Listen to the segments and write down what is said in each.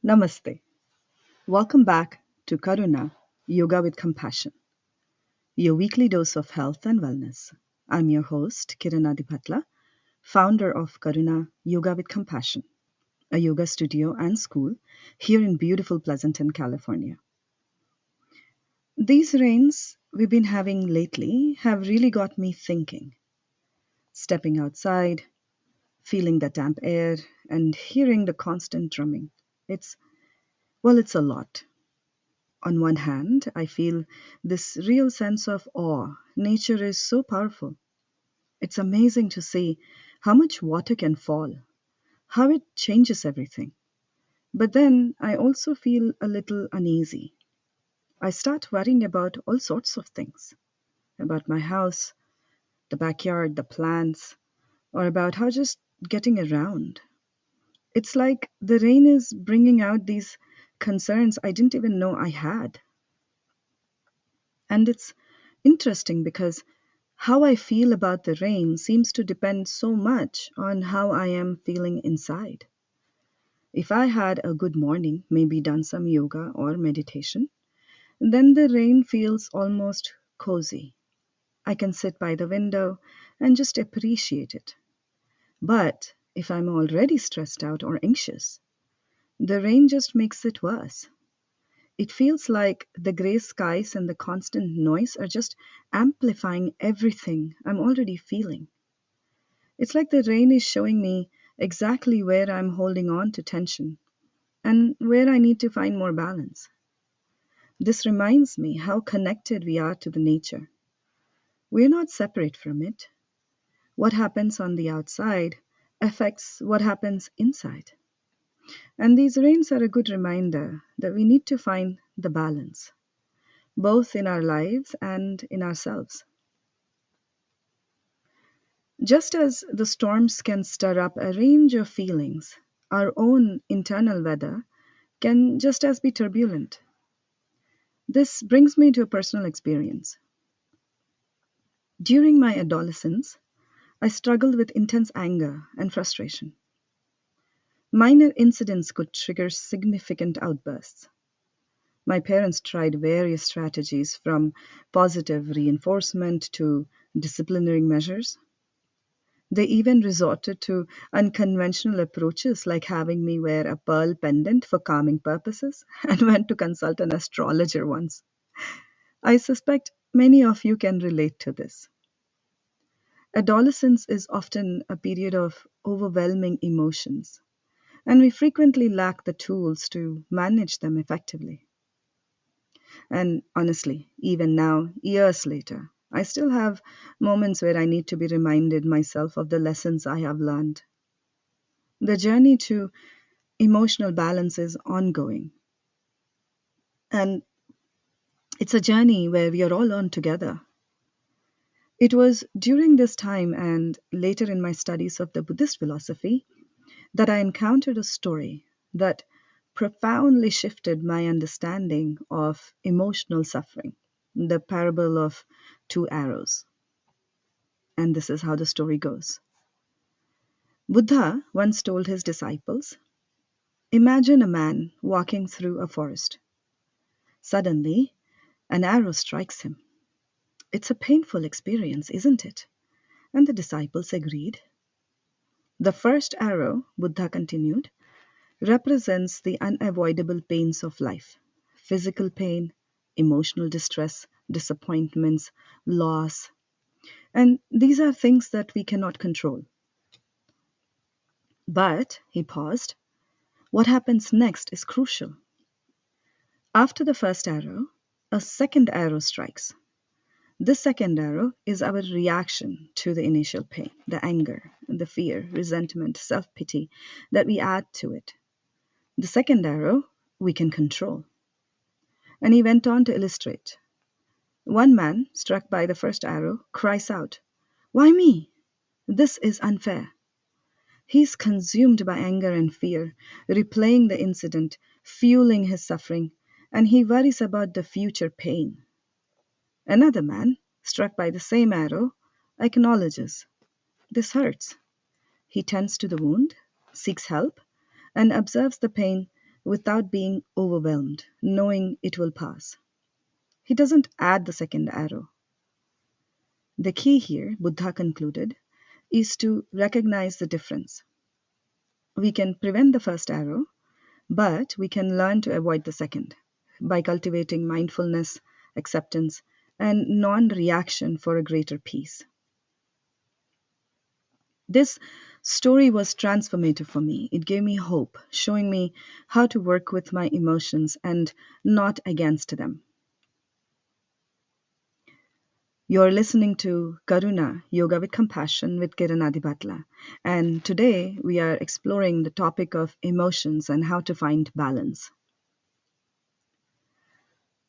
Namaste. Welcome back to Karuna-Yoga with Compassion, your weekly dose of health and wellness. I'm your host, Kiran Adibhatla, founder of Karuna-Yoga with Compassion, a yoga studio and school here in beautiful Pleasanton, California. These rains we've been having lately have really got me thinking. Stepping outside, feeling the damp air, and hearing the constant drumming. It's a lot. On one hand, I feel this real sense of awe. Nature is so powerful. It's amazing to see how much water can fall, how it changes everything. But then I also feel a little uneasy. I start worrying about all sorts of things about my house, the backyard, the plants, or about how just getting around. It's like the rain is bringing out these concerns I didn't even know I had. And it's interesting because how I feel about the rain seems to depend so much on how I am feeling inside. If I had a good morning, maybe done some yoga or meditation, then the rain feels almost cozy. I can sit by the window and just appreciate it. But if I'm already stressed out or anxious, the rain just makes it worse. It feels like the gray skies and the constant noise are just amplifying everything I'm already feeling. It's like the rain is showing me exactly where I'm holding on to tension and where I need to find more balance. This reminds me how connected we are to the nature. We're not separate from it. What happens on the outside affects what happens inside. And these rains are a good reminder that we need to find the balance, both in our lives and in ourselves. Just as the storms can stir up a range of feelings, our own internal weather can just as be turbulent. This brings me to a personal experience. During my adolescence, I struggled with intense anger and frustration. Minor incidents could trigger significant outbursts. My parents tried various strategies from positive reinforcement to disciplinary measures. They even resorted to unconventional approaches like having me wear a pearl pendant for calming purposes and went to consult an astrologer once. I suspect many of you can relate to this. Adolescence is often a period of overwhelming emotions, and we frequently lack the tools to manage them effectively. And honestly, even now, years later, I still have moments where I need to be reminded myself of the lessons I have learned. The journey to emotional balance is ongoing, and it's a journey where we are all on together. It was during this time and later in my studies of the Buddhist philosophy that I encountered a story that profoundly shifted my understanding of emotional suffering, the parable of two arrows. And this is how the story goes. Buddha once told his disciples, imagine a man walking through a forest. Suddenly, an arrow strikes him. It's a painful experience, isn't it? And the disciples agreed. The first arrow, Buddha continued, represents the unavoidable pains of life: physical pain, emotional distress, disappointments, loss. And these are things that we cannot control. But, he paused, what happens next is crucial. After the first arrow, a second arrow strikes. This second arrow is our reaction to the initial pain, the anger, the fear, resentment, self pity that we add to it. The second arrow we can control. And he went on to illustrate. One man, struck by the first arrow, cries out, why me? This is unfair. He is consumed by anger and fear, replaying the incident, fueling his suffering, and he worries about the future pain. Another man, struck by the same arrow, acknowledges, this hurts. He tends to the wound, seeks help, and observes the pain without being overwhelmed, knowing it will pass. He doesn't add the second arrow. The key here, Buddha concluded, is to recognize the difference. We can prevent the first arrow, but we can learn to avoid the second by cultivating mindfulness, acceptance, and non reaction for a greater peace. This story was transformative for me. It gave me hope, showing me how to work with my emotions and not against them. You're listening to Karuna Yoga with Compassion with Kiran Adibhatla. And today we are exploring the topic of emotions and how to find balance.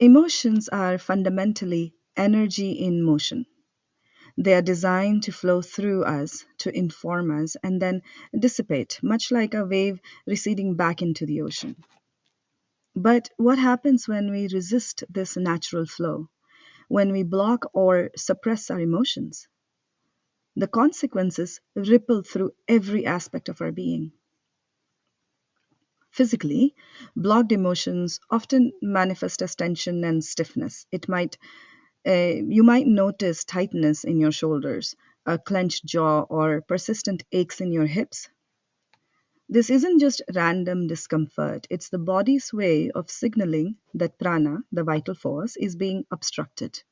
Emotions are fundamentally energy in motion. They are designed to flow through us, to inform us, and then dissipate, much like a wave receding back into the ocean. But what happens when we resist this natural flow? When we block or suppress our emotions? The consequences ripple through every aspect of our being. Physically, blocked emotions often manifest as tension and stiffness. You might notice tightness in your shoulders, a clenched jaw, or persistent aches in your hips. This isn't just random discomfort, it's the body's way of signaling that prana, the vital force, is being obstructed.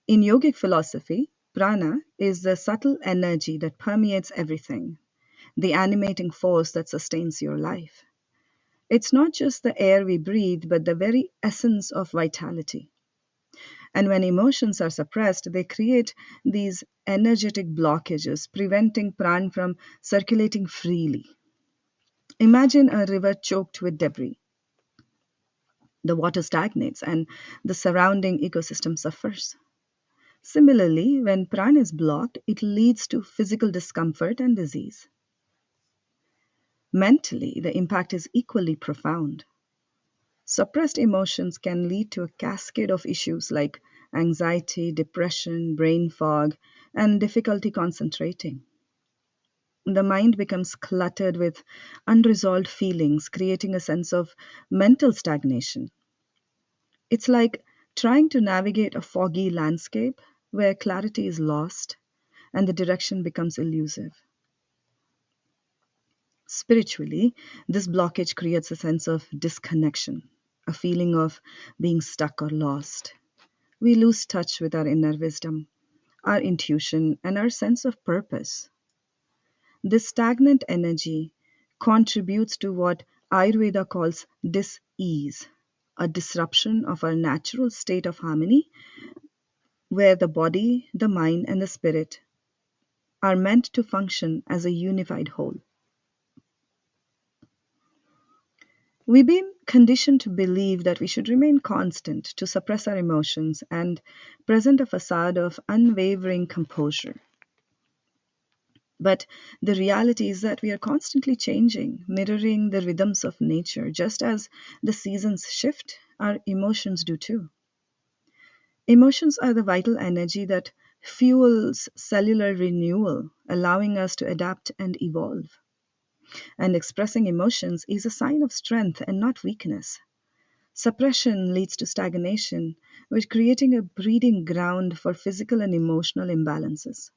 In yogic philosophy, prana is the subtle energy that permeates everything, the animating force that sustains your life. It's not just the air we breathe, but the very essence of vitality. And when emotions are suppressed, they create these energetic blockages, preventing prana from circulating freely. Imagine a river choked with debris. The water stagnates and the surrounding ecosystem suffers. Similarly, when prana is blocked, it leads to physical discomfort and disease. Mentally, the impact is equally profound. Suppressed emotions can lead to a cascade of issues like anxiety, depression, brain fog, and difficulty concentrating. The mind becomes cluttered with unresolved feelings, creating a sense of mental stagnation. It's like trying to navigate a foggy landscape where clarity is lost and the direction becomes elusive. Spiritually, this blockage creates a sense of disconnection, a feeling of being stuck or lost. We lose touch with our inner wisdom, our intuition, and our sense of purpose. This stagnant energy contributes to what Ayurveda calls dis-ease, a disruption of our natural state of harmony where the body, the mind, and the spirit are meant to function as a unified whole. We've been conditioned to believe that we should remain constant, to suppress our emotions, and present a facade of unwavering composure. But the reality is that we are constantly changing, mirroring the rhythms of nature. Just as the seasons shift, our emotions do too. Emotions are the vital energy that fuels cellular renewal, allowing us to adapt and evolve. And expressing emotions is a sign of strength and not weakness. Suppression leads to stagnation, which creating a breeding ground for physical and emotional imbalances.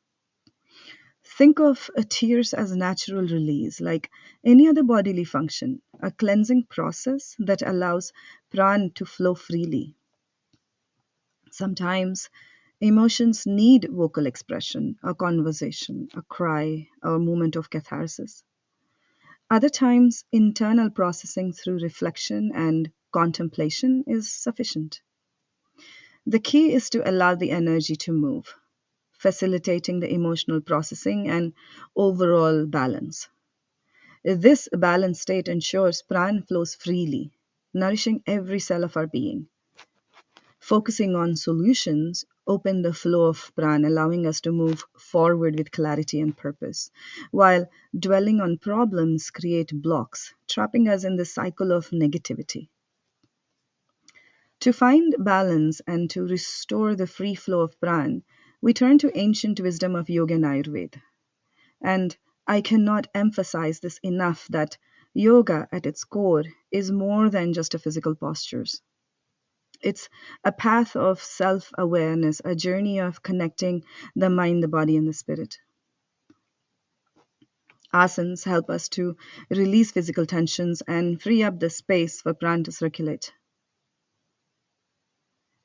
Think of tears as natural release, like any other bodily function, a cleansing process that allows prana to flow freely. Sometimes emotions need vocal expression, a conversation, a cry, or a moment of catharsis. Other times, internal processing through reflection and contemplation is sufficient. The key is to allow the energy to move, facilitating the emotional processing and overall balance. This balanced state ensures prana flows freely, nourishing every cell of our being. Focusing on solutions open the flow of prana, allowing us to move forward with clarity and purpose, while dwelling on problems create blocks, trapping us in the cycle of negativity. To find balance and to restore the free flow of prana, we turn to ancient wisdom of yoga and Ayurveda. And I cannot emphasize this enough that Yoga, at its core, is more than just a physical postures. It's a path of self awareness, a journey of connecting the mind, the body, and the spirit. Asanas help us to release physical tensions and free up the space for prana to circulate.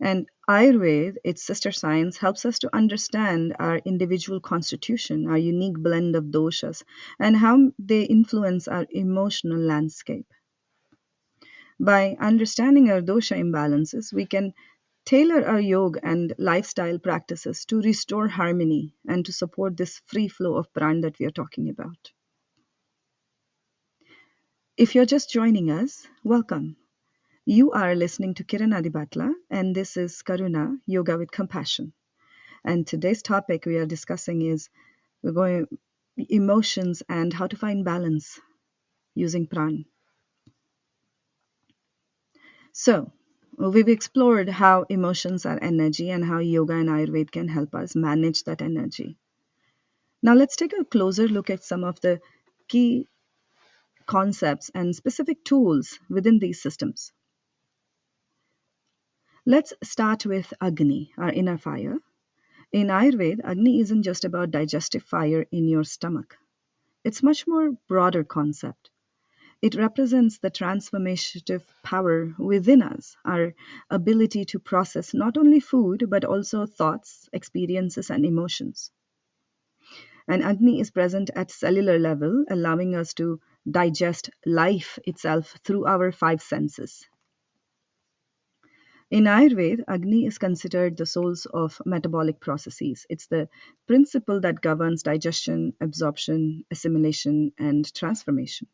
And Ayurveda, its sister science, helps us to understand our individual constitution, our unique blend of doshas, and how they influence our emotional landscape. By understanding our dosha imbalances, we can tailor our yoga and lifestyle practices to restore harmony and to support this free flow of prana that we are talking about. If you're just joining us, welcome. You are listening to Kiran Adibhatla, and this is Karuna-Yoga with Compassion. And today's topic we are discussing is we're going emotions and how to find balance using prana. So, we've explored how emotions are energy and how yoga and Ayurveda can help us manage that energy. Now, let's take a closer look at some of the key concepts and specific tools within these systems. Let's start with Agni, our inner fire. In Ayurveda, Agni isn't just about digestive fire in your stomach. It's much more broader concept. It represents the transformative power within us, our ability to process not only food but also thoughts, experiences, and emotions. And Agni is present at cellular level, allowing us to digest life itself through our five senses. In Ayurveda, Agni is considered the source of metabolic processes. It's the principle that governs digestion, absorption, assimilation, and transformation.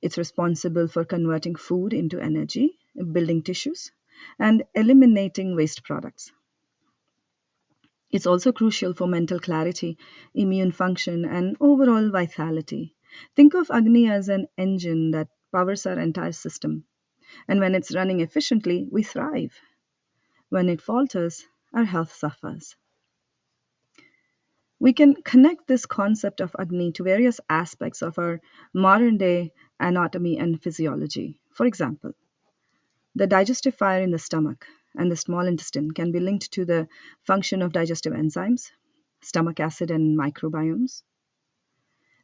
It's responsible for converting food into energy, building tissues, and eliminating waste products. It's also crucial for mental clarity, immune function, and overall vitality. Think of Agni as an engine that powers our entire system. And when it's running efficiently, we thrive. When it falters, our health suffers. We can connect this concept of Agni to various aspects of our modern day anatomy and physiology. For example, the digestive fire in the stomach and the small intestine can be linked to the function of digestive enzymes, stomach acid, and microbiomes.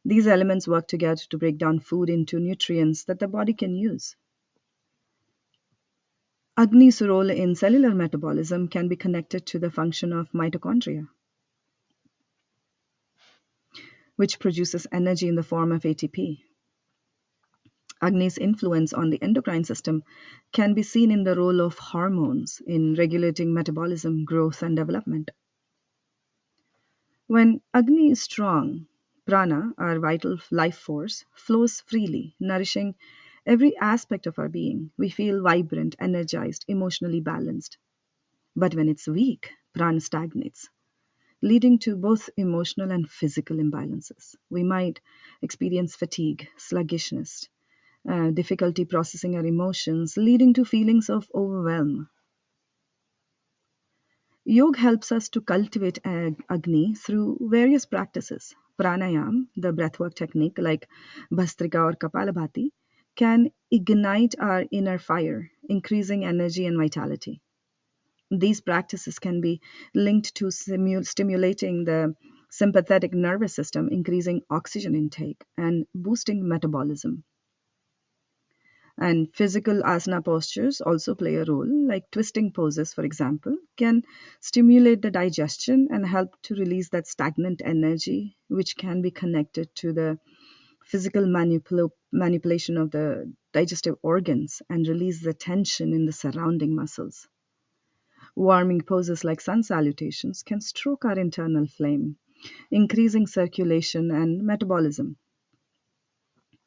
These elements work together to break down food into nutrients that the body can use. Agni's role in cellular metabolism can be connected to the function of mitochondria, which produces energy in the form of ATP. Agni's influence on the endocrine system can be seen in the role of hormones in regulating metabolism, growth, and development. When Agni is strong, prana, our vital life force, flows freely, nourishing every aspect of our being. We feel vibrant, energized, emotionally balanced. But when it's weak, prana stagnates, leading to both emotional and physical imbalances. We might experience fatigue, sluggishness, difficulty processing our emotions, leading to feelings of overwhelm. Yoga helps us to cultivate Agni through various practices. Pranayam, the breathwork technique like Bhastrika or Kapalabhati, can ignite our inner fire, increasing energy and vitality. These practices can be linked to stimulating the sympathetic nervous system, increasing oxygen intake, and boosting metabolism. And physical asana postures also play a role, like twisting poses, for example, can stimulate the digestion and help to release that stagnant energy, which can be connected to the physical manipulation of the digestive organs and release the tension in the surrounding muscles. Warming poses like sun salutations can stroke our internal flame, increasing circulation and metabolism.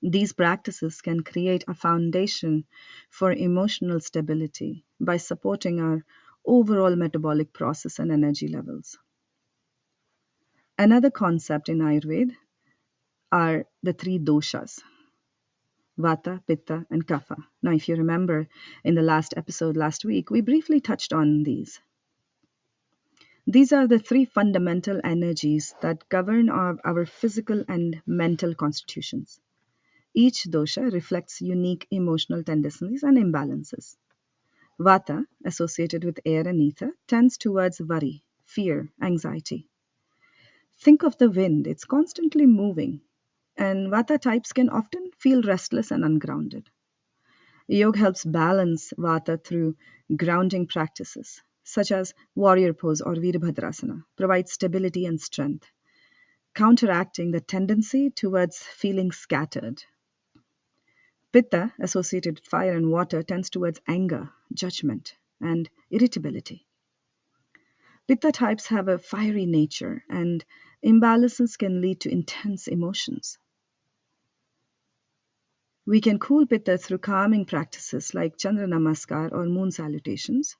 These practices can create a foundation for emotional stability by supporting our overall metabolic process and energy levels. Another concept in Ayurveda are the three doshas: Vata, Pitta, and Kapha. Now, if you remember in the last episode last week, we briefly touched on these. These are the three fundamental energies that govern our physical and mental constitutions. Each dosha reflects unique emotional tendencies and imbalances. Vata, associated with air and ether, tends towards worry, fear, anxiety. Think of the wind, it's constantly moving, and Vata types can often feel restless and ungrounded. Yoga helps balance Vata through grounding practices, such as warrior pose or Virabhadrasana, provides stability and strength, counteracting the tendency towards feeling scattered. Pitta, associated with fire and water, tends towards anger, judgment, and irritability. Pitta types have a fiery nature, and imbalances can lead to intense emotions. We can cool Pitta through calming practices like Chandra Namaskar or moon salutations,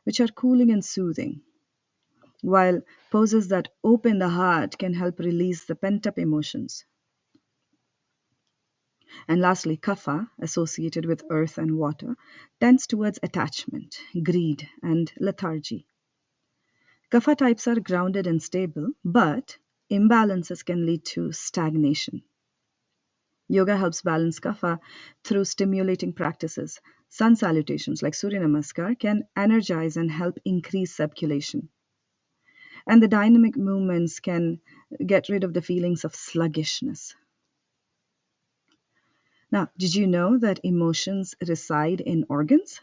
which are cooling and soothing, while poses that open the heart can help release the pent up emotions. And lastly, Kapha, associated with earth and water, tends towards attachment, greed, and lethargy. Kapha types are grounded and stable, but imbalances can lead to stagnation. Yoga helps balance kapha through stimulating practices. Sun salutations like Surya Namaskar can energize and help increase circulation. And the dynamic movements can get rid of the feelings of sluggishness. Now, did you know that emotions reside in organs?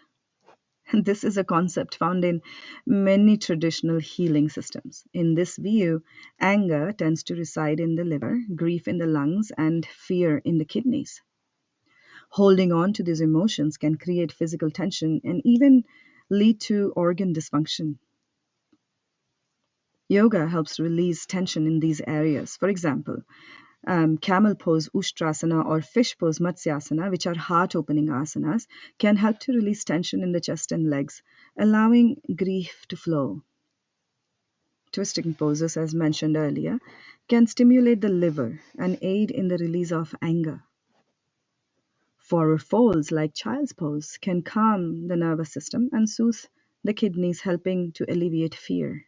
And this is a concept found in many traditional healing systems. In this view, anger tends to reside in the liver, grief in the lungs, and fear in the kidneys. Holding on to these emotions can create physical tension and even lead to organ dysfunction. Yoga helps release tension in these areas. For example, camel pose Ushtrasana or fish pose Matsyasana, which are heart opening asanas, can help to release tension in the chest and legs, allowing grief to flow. Twisting poses, as mentioned earlier, can stimulate the liver and aid in the release of anger. Forward folds, like child's pose, can calm the nervous system and soothe the kidneys, helping to alleviate fear.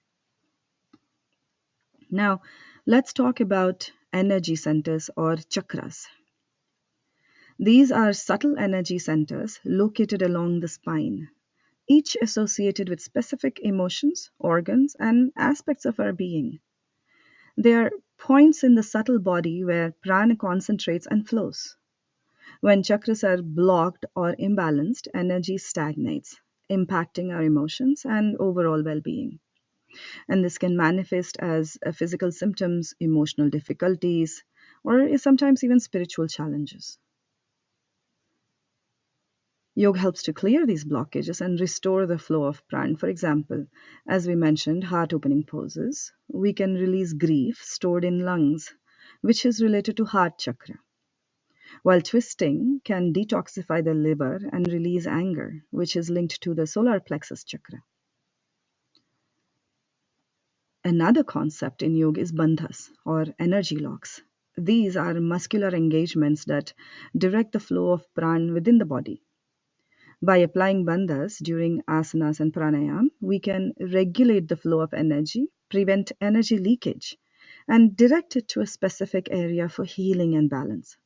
Now, let's talk about energy centers or chakras. These are subtle energy centers located along the spine, each associated with specific emotions, organs, and aspects of our being. They are points in the subtle body where prana concentrates and flows. When chakras are blocked or imbalanced, energy stagnates, impacting our emotions and overall well being. And this can manifest as physical symptoms, emotional difficulties, or sometimes even spiritual challenges. Yoga helps to clear these blockages and restore the flow of prana. For example, as we mentioned, heart opening poses, we can release grief stored in lungs, which is related to heart chakra. While twisting can detoxify the liver and release anger, which is linked to the solar plexus chakra. Another concept in yoga is bandhas or energy locks. These are muscular engagements that direct the flow of prana within the body. By applying bandhas during asanas and pranayam, we can regulate the flow of energy, prevent energy leakage, and direct it to a specific area for healing and balance.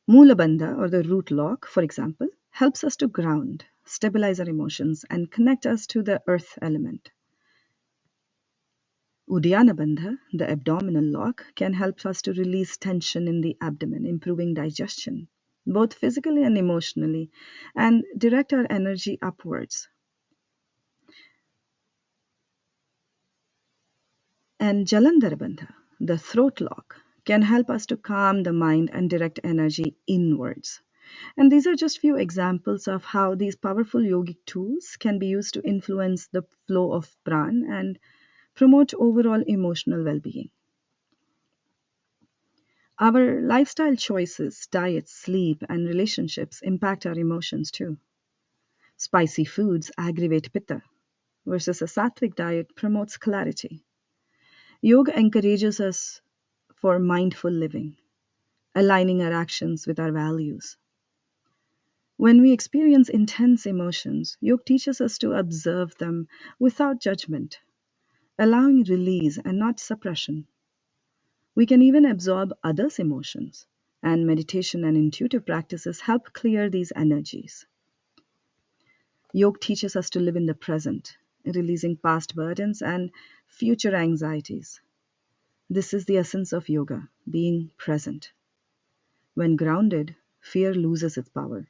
Mula bandha, or the root lock, for example, helps us to ground, stabilize our emotions, and connect us to the earth element. Uddiyana bandha, the abdominal lock, can help us to release tension in the abdomen, improving digestion, both physically and emotionally, and direct our energy upwards. And Jalandhara bandha, the throat lock, can help us to calm the mind and direct energy inwards. And these are just few examples of how these powerful yogic tools can be used to influence the flow of prana and promote overall emotional well-being. Our lifestyle choices, diet, sleep, and relationships impact our emotions too. Spicy foods aggravate pitta, versus a sattvic diet promotes clarity. Yoga encourages us for mindful living, aligning our actions with our values. When we experience intense emotions, yoga teaches us to observe them without judgment, allowing release and not suppression. We can even absorb others' emotions, and meditation and intuitive practices help clear these energies. Yoga teaches us to live in the present, releasing past burdens and future anxieties. This is the essence of yoga, being present. When grounded, fear loses its power.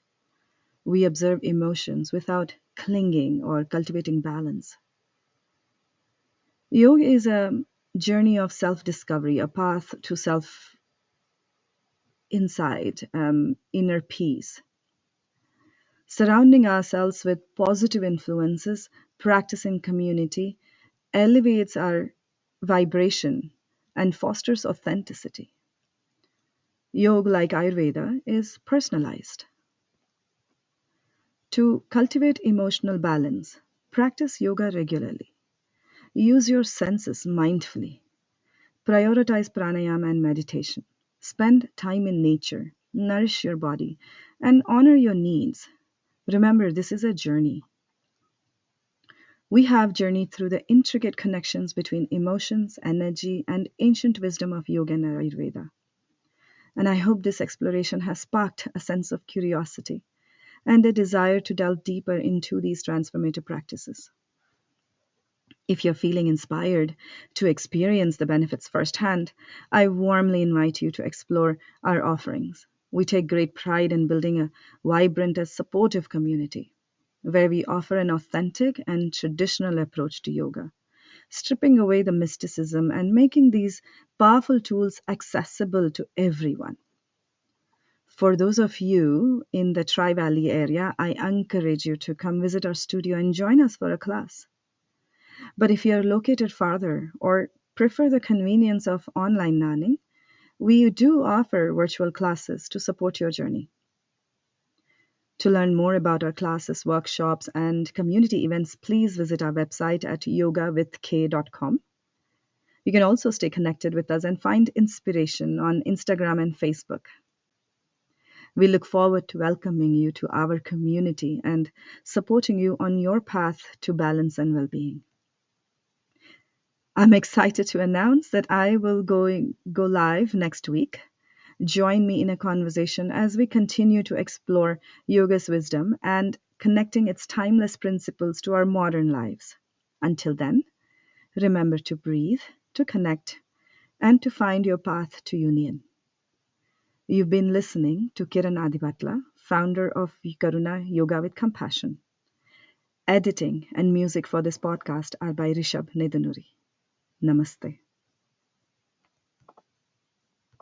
We observe emotions without clinging or cultivating balance. Yoga is a journey of self discovery, a path to self insight, inner peace. Surrounding ourselves with positive influences, practicing community, elevates our vibration and fosters authenticity. Yoga, like Ayurveda, is personalized. To cultivate emotional balance, practice yoga regularly. Use your senses mindfully. Prioritize pranayama and meditation. Spend time in nature. Nourish your body and honor your needs. Remember, this is a journey. We have journeyed through the intricate connections between emotions, energy, and ancient wisdom of yoga and Ayurveda. And I hope this exploration has sparked a sense of curiosity and a desire to delve deeper into these transformative practices. If you're feeling inspired to experience the benefits firsthand, I warmly invite you to explore our offerings. We take great pride in building a vibrant and supportive community where we offer an authentic and traditional approach to yoga, stripping away the mysticism and making these powerful tools accessible to everyone. For those of you in the Tri Valley area, I encourage you to come visit our studio and join us for a class. But if you're located farther or prefer the convenience of online learning, we do offer virtual classes to support your journey. To learn more about our classes, workshops, and community events, please visit our website at yogawithk.com. You can also stay connected with us and find inspiration on Instagram and Facebook. We look forward to welcoming you to our community and supporting you on your path to balance and well being. I'm excited to announce that I will go live next week. Join me in a conversation as we continue to explore yoga's wisdom and connecting its timeless principles to our modern lives. Until then, remember to breathe, to connect, and to find your path to union. You've been listening to Kiran Adibhatla, founder of Karuna-Yoga with Compassion. Editing and music for this podcast are by Rishabh Nedanuri. Namaste.